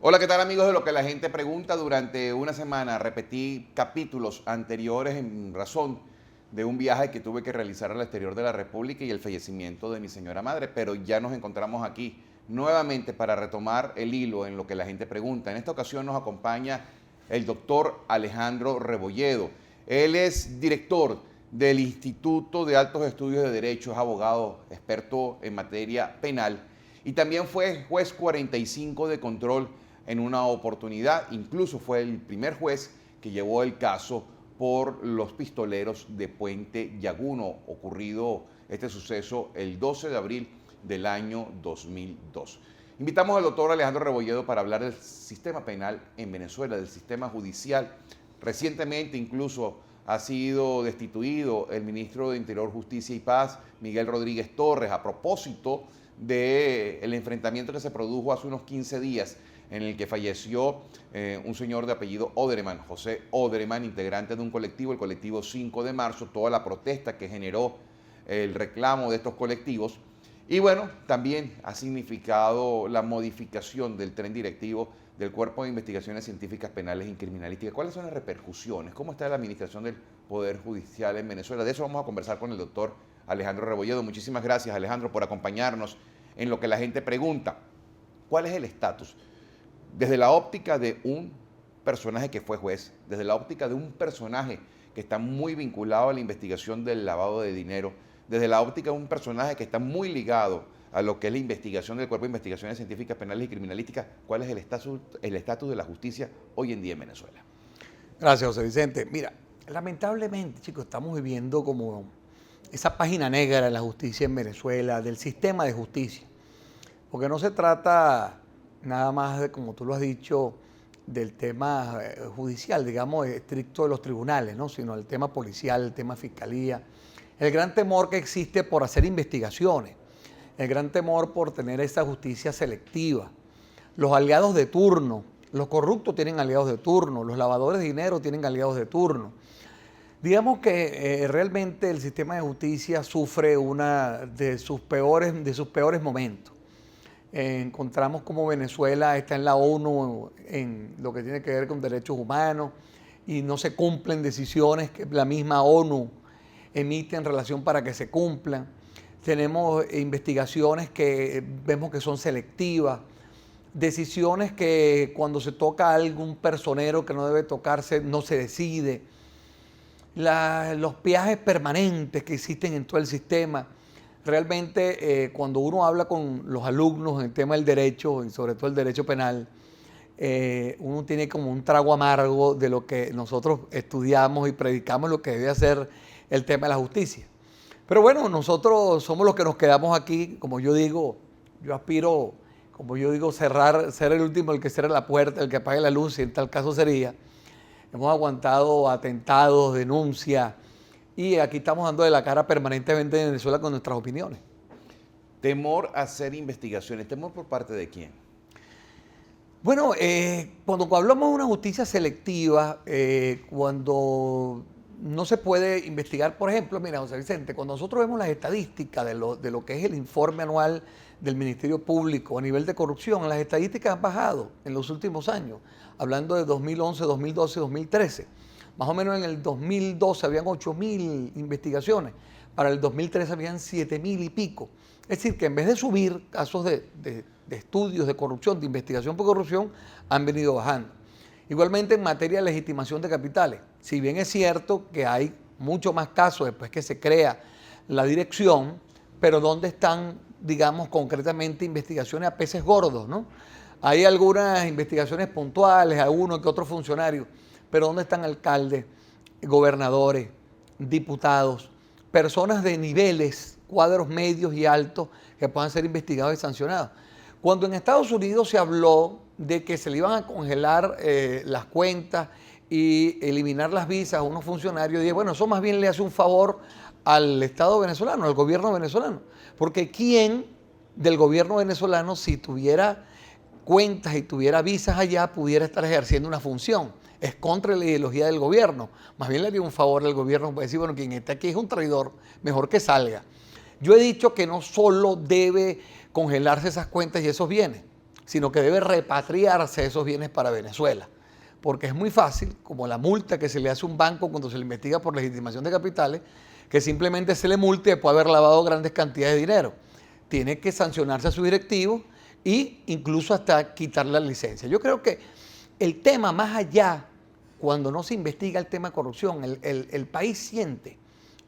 Hola, ¿qué tal amigos de Lo que la gente pregunta? Durante una semana repetí capítulos anteriores en razón de un viaje que tuve que realizar al exterior de la República y el fallecimiento de mi señora madre, pero ya nos encontramos aquí nuevamente para retomar el hilo en Lo que la gente pregunta. En esta ocasión nos acompaña el doctor Alejandro Rebolledo. Él es director del Instituto de Altos Estudios de Derecho, es abogado experto en materia penal y también fue juez 45 de control en una oportunidad. Incluso fue el primer juez que llevó el caso por los pistoleros de Puente Llaguno, ocurrido este suceso el 12 de abril del año 2002. Invitamos al doctor Alejandro Rebolledo para hablar del sistema penal en Venezuela, del sistema judicial. Recientemente incluso ha sido destituido el ministro de Interior, Justicia y Paz, Miguel Rodríguez Torres, a propósito del enfrentamiento que se produjo hace unos 15 días en el que falleció un señor de apellido Oderman, José Oderman, integrante de un colectivo, el colectivo 5 de marzo, toda la protesta que generó el reclamo de estos colectivos. Y bueno, también ha significado la modificación del tren directivo del Cuerpo de Investigaciones Científicas Penales y Criminalísticas. ¿Cuáles son las repercusiones? ¿Cómo está la administración del Poder Judicial en Venezuela? De eso vamos a conversar con el doctor Alejandro Rebolledo. Muchísimas gracias, Alejandro, por acompañarnos en Lo que la gente pregunta. ¿Cuál es el estatus? Desde la óptica de un personaje que fue juez, desde la óptica de un personaje que está muy vinculado a la investigación del lavado de dinero, desde la óptica de un personaje que está muy ligado a lo que es la investigación del Cuerpo de Investigaciones Científicas Penales y Criminalísticas, ¿cuál es el estatus de la justicia hoy en día en Venezuela? Gracias, José Vicente. Mira, lamentablemente, chicos, estamos viviendo como esa página negra de la justicia en Venezuela, del sistema de justicia. Porque no se trata nada más de, como tú lo has dicho, del tema judicial, digamos, estricto de los tribunales, ¿no? Sino el tema policial, el tema fiscalía, el gran temor que existe por hacer investigaciones, el gran temor por tener esa justicia selectiva, los aliados de turno, los corruptos tienen aliados de turno, los lavadores de dinero tienen aliados de turno. Digamos que realmente el sistema de justicia sufre una de sus peores momentos. Encontramos como Venezuela está en la ONU en lo que tiene que ver con derechos humanos y no se cumplen decisiones que la misma ONU emite en relación para que se cumplan. Tenemos investigaciones que vemos que son selectivas, decisiones que cuando se toca a algún personero que no debe tocarse no se decide. Los peajes permanentes que existen en todo el sistema. Realmente cuando uno habla con los alumnos en el tema del derecho y sobre todo el derecho penal, uno tiene como un trago amargo de lo que nosotros estudiamos y predicamos lo que debe hacer el tema de la justicia. Pero bueno, nosotros somos los que nos quedamos aquí, como yo digo, yo aspiro, como yo digo, ser el último, el que cierre la puerta, el que apague la luz, y en tal caso sería. Hemos aguantado atentados, denuncias, y aquí estamos dando de la cara permanentemente en Venezuela con nuestras opiniones. Temor a hacer investigaciones. ¿Temor por parte de quién? Bueno, cuando hablamos de una justicia selectiva, cuando no se puede investigar, por ejemplo, mira, José Vicente, cuando nosotros vemos las estadísticas de lo que es el informe anual del Ministerio Público a nivel de corrupción, las estadísticas han bajado en los últimos años, hablando de 2011, 2012, 2013. Más o menos en el 2012 habían 8.000 investigaciones, para el 2013 habían 7.000 y pico. Es decir, que en vez de subir casos de estudios de corrupción, de investigación por corrupción, han venido bajando. Igualmente en materia de legitimación de capitales, si bien es cierto que hay mucho más casos después que se crea la dirección, pero ¿dónde están, digamos, concretamente investigaciones a peces gordos, ¿no? Hay algunas investigaciones puntuales, a uno que otro funcionario, pero ¿dónde están alcaldes, gobernadores, diputados, personas de niveles, cuadros medios y altos que puedan ser investigados y sancionados? Cuando en Estados Unidos se habló de que se le iban a congelar las cuentas y eliminar las visas a unos funcionarios, dije, bueno, eso más bien le hace un favor al Estado venezolano, al gobierno venezolano, porque ¿quién del gobierno venezolano, si tuviera cuentas y tuviera visas allá, pudiera estar ejerciendo una función? Es contra la ideología del gobierno. Más bien le haría un favor al gobierno para decir, bueno, quien está aquí es un traidor, mejor que salga. Yo he dicho que no solo debe congelarse esas cuentas y esos bienes. sino que debe repatriarse esos bienes para Venezuela. Porque es muy fácil, como la multa que se le hace a un banco cuando se le investiga por legitimación de capitales, que simplemente se le multe después de haber lavado grandes cantidades de dinero. Tiene que sancionarse a su directivo e incluso hasta quitarle la licencia. Yo creo que el tema más allá, cuando no se investiga el tema de corrupción, el país siente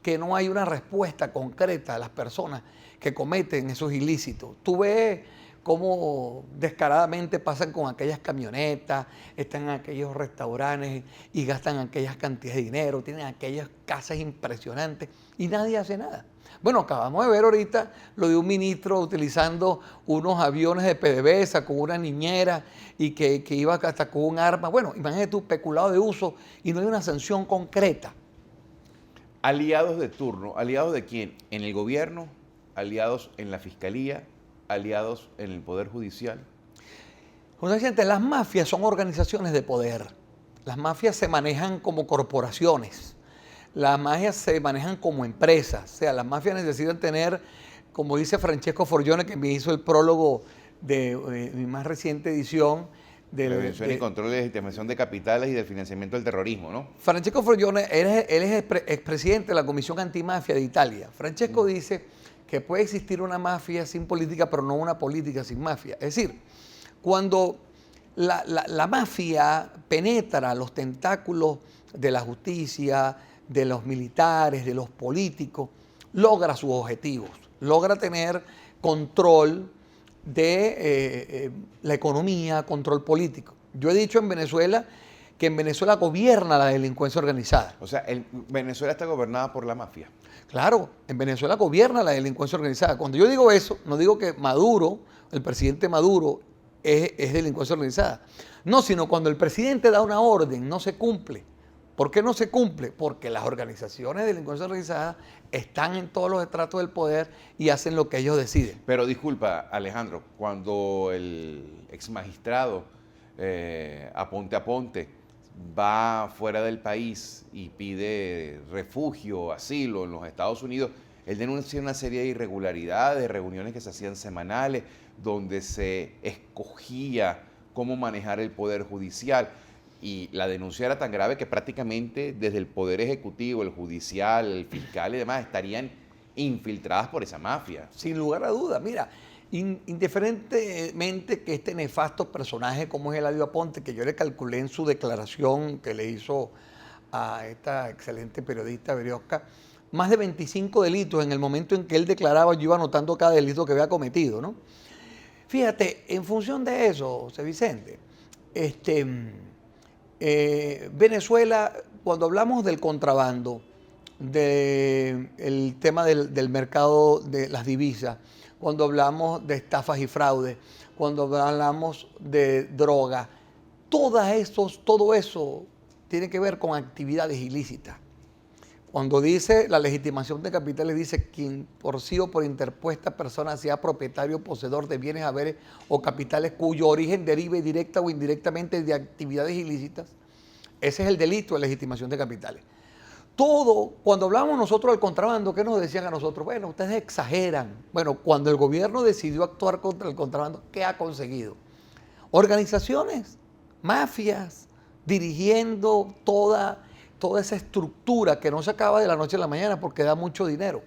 que no hay una respuesta concreta a las personas que cometen esos ilícitos. Tú ves cómo descaradamente pasan con aquellas camionetas, están en aquellos restaurantes y gastan aquellas cantidades de dinero, tienen aquellas casas impresionantes y nadie hace nada. Bueno, acabamos de ver ahorita lo de un ministro utilizando unos aviones de PDVSA con una niñera y que iba hasta con un arma. Bueno, imagínate tú, peculado de uso y no hay una sanción concreta. Aliados de turno, ¿aliados de quién? ¿En el gobierno? ¿Aliados en la fiscalía? ¿Aliados en el Poder Judicial? Las mafias son organizaciones de poder. Las mafias se manejan como corporaciones. Las mafias se manejan como empresas. O sea, las mafias necesitan tener, como dice Francesco Forgione, que me hizo el prólogo de mi más reciente edición, Prevención y control de legitimación de capitales y del financiamiento del terrorismo, ¿no? Francesco Forgione, él es expresidente de la Comisión Antimafia de Italia. Francesco dice que puede existir una mafia sin política, pero no una política sin mafia. Es decir, cuando la mafia penetra los tentáculos de la justicia, de los militares, de los políticos, logra sus objetivos, logra tener control de la economía, control político. Yo he dicho en Venezuela que en Venezuela gobierna la delincuencia organizada. O sea, Venezuela está gobernada por la mafia. Claro, en Venezuela gobierna la delincuencia organizada. Cuando yo digo eso, no digo que Maduro, el presidente Maduro, es delincuencia organizada. No, sino cuando el presidente da una orden, no se cumple. ¿Por qué no se cumple? Porque las organizaciones de delincuencia organizada están en todos los estratos del poder y hacen lo que ellos deciden. Pero disculpa, Alejandro, cuando el ex magistrado Aponte va fuera del país y pide refugio, asilo en los Estados Unidos, él denuncia una serie de irregularidades, reuniones que se hacían semanales, donde se escogía cómo manejar el Poder Judicial. Y la denuncia era tan grave que prácticamente desde el Poder Ejecutivo, el Judicial, el Fiscal y demás estarían infiltradas por esa mafia. Sin lugar a dudas, mira, indiferentemente que este nefasto personaje como es Eladio Aponte, que yo le calculé en su declaración que le hizo a esta excelente periodista Berioska, más de 25 delitos en el momento en que él declaraba, yo iba anotando cada delito que había cometido, ¿no? Fíjate, en función de eso, José Vicente, Venezuela, cuando hablamos del contrabando, del tema del mercado de las divisas, cuando hablamos de estafas y fraudes, cuando hablamos de droga, todo eso tiene que ver con actividades ilícitas. Cuando dice la legitimación de capitales, dice quien por sí o por interpuesta persona sea propietario o poseedor de bienes, haberes o capitales cuyo origen derive directa o indirectamente de actividades ilícitas. Ese es el delito de legitimación de capitales. Todo, cuando hablábamos nosotros del contrabando, ¿qué nos decían a nosotros? Bueno, ustedes exageran. Bueno, cuando el gobierno decidió actuar contra el contrabando, ¿qué ha conseguido? Organizaciones, mafias, dirigiendo toda esa estructura que no se acaba de la noche a la mañana porque da mucho dinero.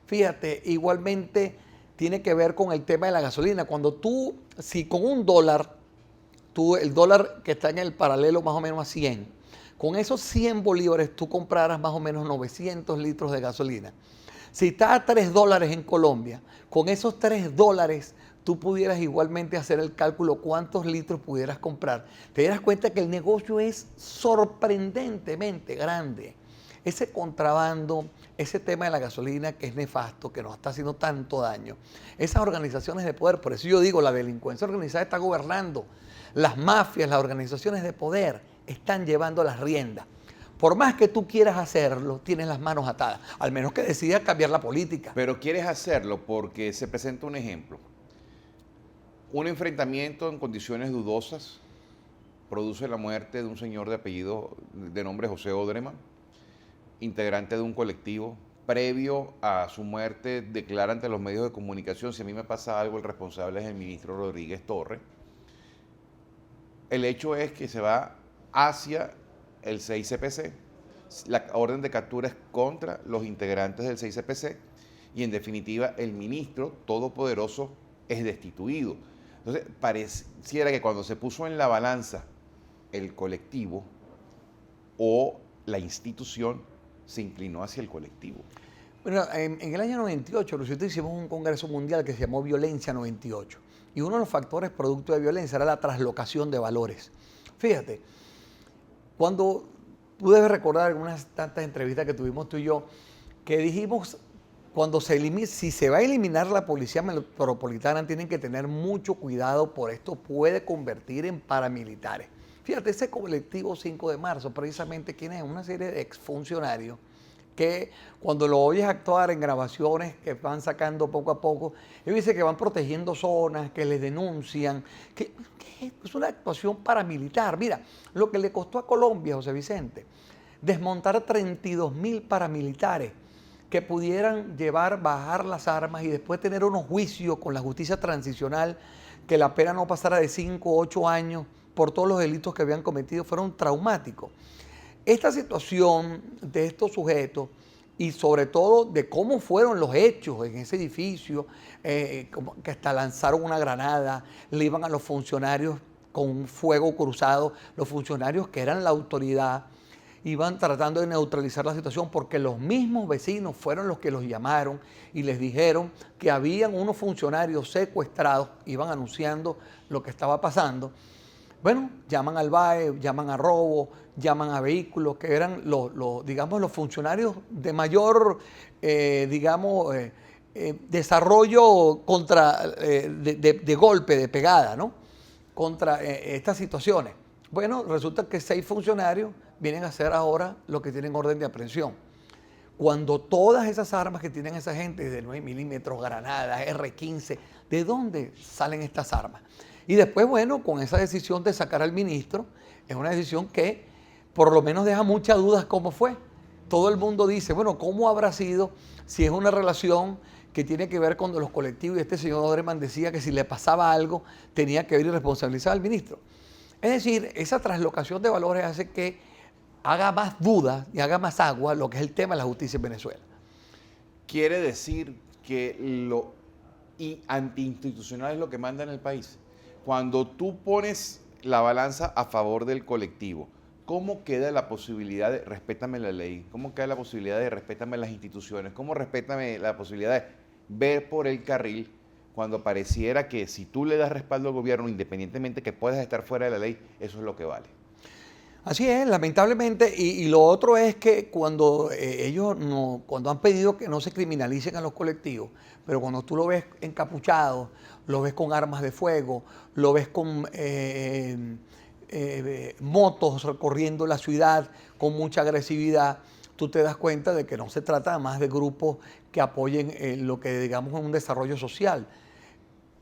Fíjate, igualmente tiene que ver con el tema de la gasolina. Cuando si con $1, el dólar que está en el paralelo más o menos a 100, con esos 100 bolívares tú compraras más o menos 900 litros de gasolina. Si está a $3 en Colombia, con esos $3 tú pudieras igualmente hacer el cálculo cuántos litros pudieras comprar. Te darás cuenta que el negocio es sorprendentemente grande. Ese contrabando, ese tema de la gasolina que es nefasto, que nos está haciendo tanto daño. Esas organizaciones de poder, por eso yo digo, la delincuencia organizada está gobernando. Las mafias, las organizaciones de poder están llevando las riendas. Por más que tú quieras hacerlo, tienes las manos atadas, al menos que decidas cambiar la política. Pero quieres hacerlo porque se presenta un ejemplo. Un enfrentamiento en condiciones dudosas produce la muerte de un señor de nombre José Odrema, integrante de un colectivo. Previo a su muerte, declara ante los medios de comunicación: si a mí me pasa algo, el responsable es el ministro Rodríguez Torres. el hecho es que se va hacia el 6CPC. La orden de captura es contra los integrantes del 6CPC y en definitiva el ministro todopoderoso es destituido. Entonces pareciera que cuando se puso en la balanza el colectivo o la institución, se inclinó hacia el colectivo. Bueno, en el año 98 nosotros hicimos un congreso mundial que se llamó Violencia 98 y uno de los factores producto de violencia era la traslocación de valores. Fíjate, cuando tú debes recordar algunas tantas entrevistas que tuvimos tú y yo, que dijimos, si se va a eliminar la policía metropolitana, tienen que tener mucho cuidado por esto puede convertir en paramilitares. Fíjate, ese colectivo 5 de marzo, precisamente, ¿quién es? Una serie de exfuncionarios que cuando lo oyes actuar en grabaciones que van sacando poco a poco, ellos dicen que van protegiendo zonas, que les denuncian, que es una actuación paramilitar. Mira, lo que le costó a Colombia, José Vicente, desmontar 32.000 paramilitares que pudieran bajar las armas y después tener unos juicios con la justicia transicional, que la pena no pasara de 5 o 8 años por todos los delitos que habían cometido, fueron traumáticos. Esta situación de estos sujetos y sobre todo de cómo fueron los hechos en ese edificio, que hasta lanzaron una granada, le iban a los funcionarios con un fuego cruzado, los funcionarios que eran la autoridad, iban tratando de neutralizar la situación porque los mismos vecinos fueron los que los llamaron y les dijeron que habían unos funcionarios secuestrados, iban anunciando lo que estaba pasando. Bueno, llaman al BAE, llaman a robo, llaman a vehículos, que eran los funcionarios de mayor, desarrollo de golpe, de pegada, ¿no? Contra estas situaciones. Bueno, resulta que 6 funcionarios vienen a hacer ahora lo que tienen orden de aprehensión. Cuando todas esas armas que tienen esa gente, de 9 milímetros, granadas, R15, ¿de dónde salen estas armas? Y después, bueno, con esa decisión de sacar al ministro, es una decisión que por lo menos deja muchas dudas cómo fue. Todo el mundo dice, bueno, ¿cómo habrá sido si es una relación que tiene que ver con los colectivos? Y este señor Odreman decía que si le pasaba algo, tenía que ver y responsabilizar al ministro. Es decir, esa traslocación de valores hace que haga más dudas y haga más agua lo que es el tema de la justicia en Venezuela. Quiere decir que lo antiinstitucional es lo que manda en el país. Cuando tú pones la balanza a favor del colectivo, ¿cómo queda la posibilidad de respétame la ley? ¿Cómo queda la posibilidad de respétame las instituciones? ¿Cómo respétame la posibilidad de ver por el carril cuando pareciera que si tú le das respaldo al gobierno, independientemente que puedas estar fuera de la ley, eso es lo que vale? Así es, lamentablemente, y lo otro es que cuando cuando han pedido que no se criminalicen a los colectivos, pero cuando tú lo ves encapuchado, lo ves con armas de fuego, lo ves con motos recorriendo la ciudad con mucha agresividad, tú te das cuenta de que no se trata más de grupos que apoyen lo que digamos es un desarrollo social.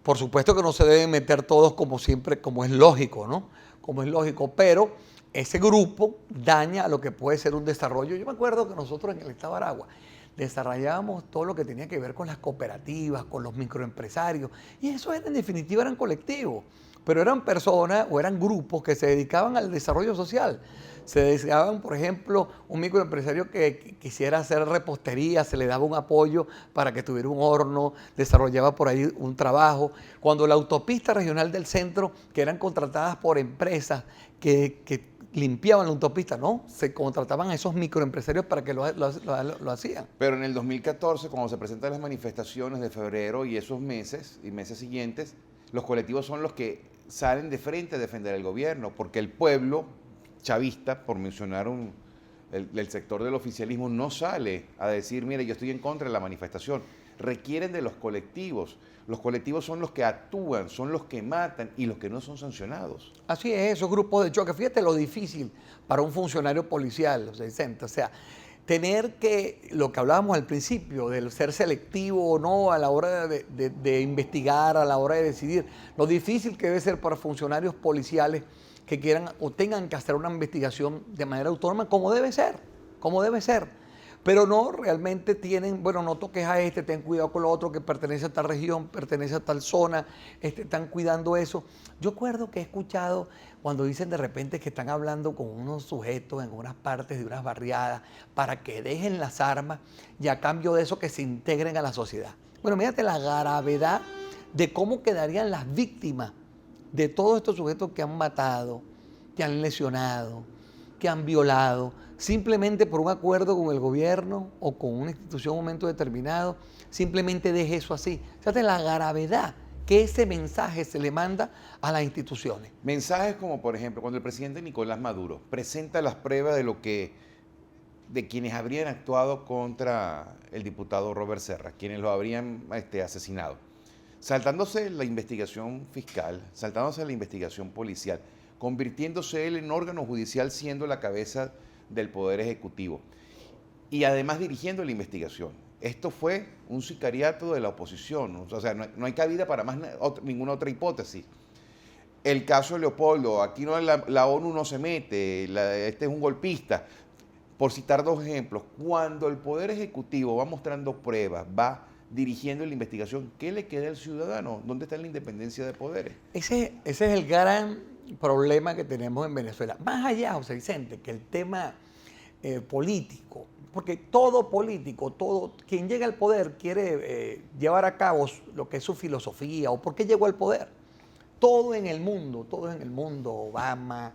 Por supuesto que no se deben meter todos como siempre, como es lógico, ¿no? Como es lógico, pero ese grupo daña a lo que puede ser un desarrollo. Yo me acuerdo que nosotros en el Estado de Aragua desarrollábamos todo lo que tenía que ver con las cooperativas, con los microempresarios, y eso en definitiva eran colectivos, pero eran personas o eran grupos que se dedicaban al desarrollo social. Se dedicaban, por ejemplo, un microempresario que quisiera hacer repostería, se le daba un apoyo para que tuviera un horno, desarrollaba por ahí un trabajo. Cuando la autopista regional del centro, que eran contratadas por empresas que limpiaban la autopista, no, se contrataban a esos microempresarios para que lo hacían. Pero en el 2014, cuando se presentan las manifestaciones de febrero y esos meses y meses siguientes, los colectivos son los que salen de frente a defender el gobierno, porque el pueblo chavista, por mencionar el sector del oficialismo, no sale a decir, mire, yo estoy en contra de la manifestación. Requieren de los colectivos. Los colectivos son los que actúan, son los que matan y los que no son sancionados. Así es, esos grupos de choque. Fíjate lo difícil para un funcionario policial, o sea, tener que, lo que hablábamos al principio, del ser selectivo o no a la hora de investigar, a la hora de decidir, lo difícil que debe ser para funcionarios policiales que quieran o tengan que hacer una investigación de manera autónoma, como debe ser, Pero no, realmente tienen, bueno, no toques a este, ten cuidado con lo otro que pertenece a tal región, pertenece a tal zona, están cuidando eso. Yo acuerdo que he escuchado cuando dicen de repente que están hablando con unos sujetos en unas partes de unas barriadas para que dejen las armas y a cambio de eso que se integren a la sociedad. Bueno, mírate la gravedad de cómo quedarían las víctimas de todos estos sujetos que han matado, que han lesionado, que han violado, simplemente por un acuerdo con el gobierno o con una institución en un momento determinado, simplemente deje eso así. Fíjate la gravedad que ese mensaje se le manda a las instituciones. Mensajes como, por ejemplo, cuando el presidente Nicolás Maduro presenta las pruebas de quienes habrían actuado contra el diputado Robert Serra, quienes lo habrían asesinado, saltándose la investigación fiscal, saltándose la investigación policial, convirtiéndose él en órgano judicial siendo la cabeza del Poder Ejecutivo y además dirigiendo la investigación. Esto fue un sicariato de la oposición, o sea, no hay cabida para ninguna otra hipótesis. El caso de Leopoldo, aquí la ONU no se mete, este es un golpista. Por citar dos ejemplos, cuando el Poder Ejecutivo va mostrando pruebas, va dirigiendo la investigación, ¿qué le queda al ciudadano? ¿Dónde está la independencia de poderes? Ese es el gran problema que tenemos en Venezuela. Más allá, José Vicente, que el tema político, porque todo político, quien llega al poder quiere llevar a cabo lo que es su filosofía o por qué llegó al poder. Todo en el mundo, Obama,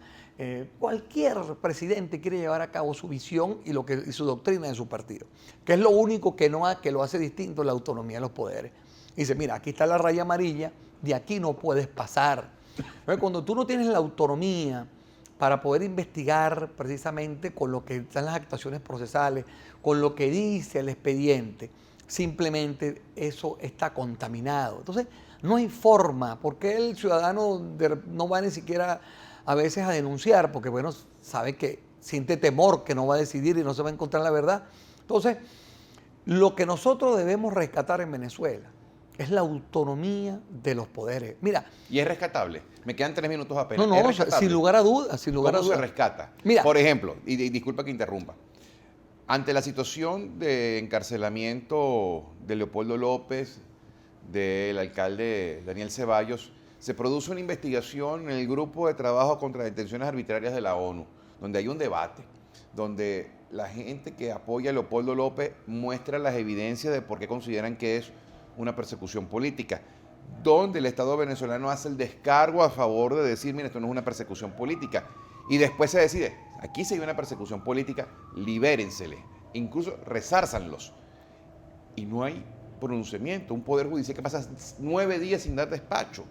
cualquier presidente quiere llevar a cabo su visión y su doctrina de su partido, que es lo único que lo hace distinto, la autonomía de los poderes. Dice, mira, aquí está la raya amarilla, de aquí no puedes pasar. Cuando tú no tienes la autonomía para poder investigar precisamente con lo que están las actuaciones procesales, con lo que dice el expediente, simplemente eso está contaminado. Entonces, no hay forma, porque el ciudadano no va ni siquiera a veces a denunciar, porque bueno, sabe que siente temor que no va a decidir y no se va a encontrar la verdad. Entonces, lo que nosotros debemos rescatar en Venezuela es la autonomía de los poderes. Mira. ¿Y es rescatable? Me quedan 3 minutos apenas. No, sin lugar a dudas, sin lugar a dudas. ¿Cómo se rescata? Mira. Por ejemplo, y disculpa que interrumpa, ante la situación de encarcelamiento de Leopoldo López, del alcalde Daniel Ceballos, se produce una investigación en el grupo de trabajo contra las detenciones arbitrarias de la ONU, donde hay un debate, donde la gente que apoya a Leopoldo López muestra las evidencias de por qué consideran que es una persecución política, donde el Estado venezolano hace el descargo a favor de decir, mira, esto no es una persecución política, y después se decide, aquí sí hay una persecución política, libérensele, incluso resársanlos, y no hay pronunciamiento, un poder judicial que pasa 9 días sin dar despacho.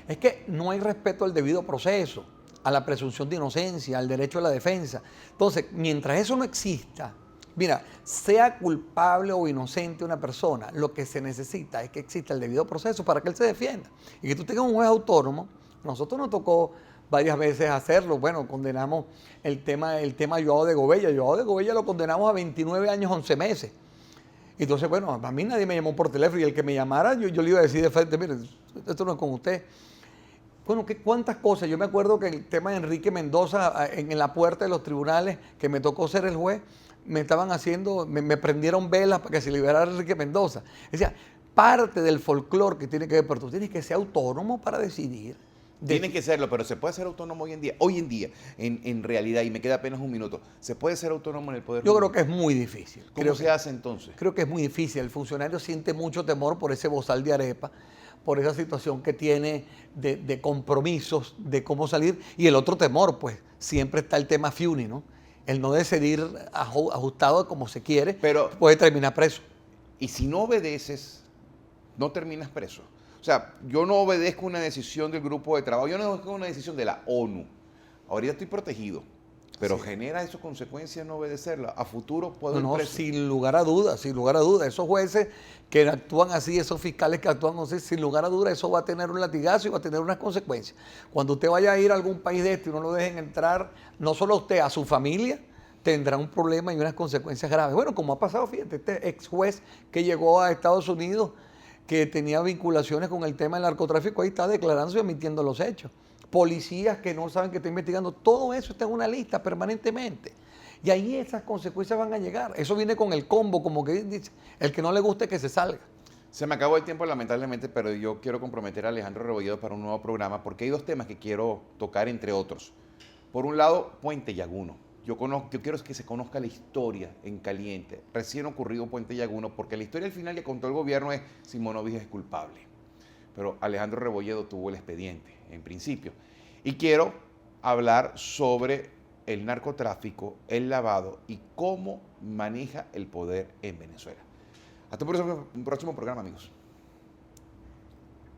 Es que no hay respeto al debido proceso, a la presunción de inocencia, al derecho a la defensa. Entonces, mientras eso no exista, mira, sea culpable o inocente una persona, lo que se necesita es que exista el debido proceso para que él se defienda. Y que tú tengas un juez autónomo. Nosotros nos tocó varias veces hacerlo. Bueno, condenamos el tema Joao de Gobella. Joao de Gobella lo condenamos a 29 años, 11 meses. Entonces, bueno, a mí nadie me llamó por teléfono y el que me llamara, yo le iba a decir de frente, mire, esto no es con usted. Bueno, ¿cuántas cosas? Yo me acuerdo que el tema de Enrique Mendoza, en la puerta de los tribunales, que me tocó ser el juez, me prendieron velas para que se liberara Enrique Mendoza. Decía, parte del folclore que tiene que ver, pero tú tienes que ser autónomo para decidir. Tiene que serlo, pero se puede ser autónomo hoy en día. Hoy en día, en realidad, y me queda apenas un minuto, ¿se puede ser autónomo en el Poder Judicial? Yo creo que es muy difícil. ¿Cómo se hace entonces? Creo que es muy difícil. El funcionario siente mucho temor por ese bozal de arepa, por esa situación que tiene de compromisos, de cómo salir. Y el otro temor, pues, siempre está el tema FIUNI, ¿no? El no decidir ajustado como se quiere, pero puede terminar preso. Y si no obedeces, no terminas preso. O sea, yo no obedezco una decisión del grupo de trabajo, yo no obedezco una decisión de la ONU. Ahorita estoy protegido, pero genera eso consecuencias no obedecerla. A futuro puedo ir preso. Sin lugar a dudas, sin lugar a dudas. Esos jueces que actúan así, esos fiscales que actúan así, sin lugar a dudas, eso va a tener un latigazo y va a tener unas consecuencias. Cuando usted vaya a ir a algún país de este y no lo dejen entrar, no solo a usted, a su familia, tendrá un problema y unas consecuencias graves. Bueno, como ha pasado, fíjate, este ex juez que llegó a Estados Unidos, que tenía vinculaciones con el tema del narcotráfico, ahí está declarándose y admitiendo los hechos. Policías que no saben que está investigando, todo eso está en una lista permanentemente. Y ahí esas consecuencias van a llegar. Eso viene con el combo, como que dice, el que no le guste que se salga. Se me acabó el tiempo lamentablemente, pero yo quiero comprometer a Alejandro Rebolledo para un nuevo programa porque hay dos temas que quiero tocar, entre otros. Por un lado, Puente Llaguno. Yo quiero que se conozca la historia en caliente, recién ocurrido Puente Llaguno, porque la historia al final que contó el gobierno es Simonovic es culpable. Pero Alejandro Rebolledo tuvo el expediente, en principio. Y quiero hablar sobre el narcotráfico, el lavado y cómo maneja el poder en Venezuela. Hasta un próximo programa, amigos.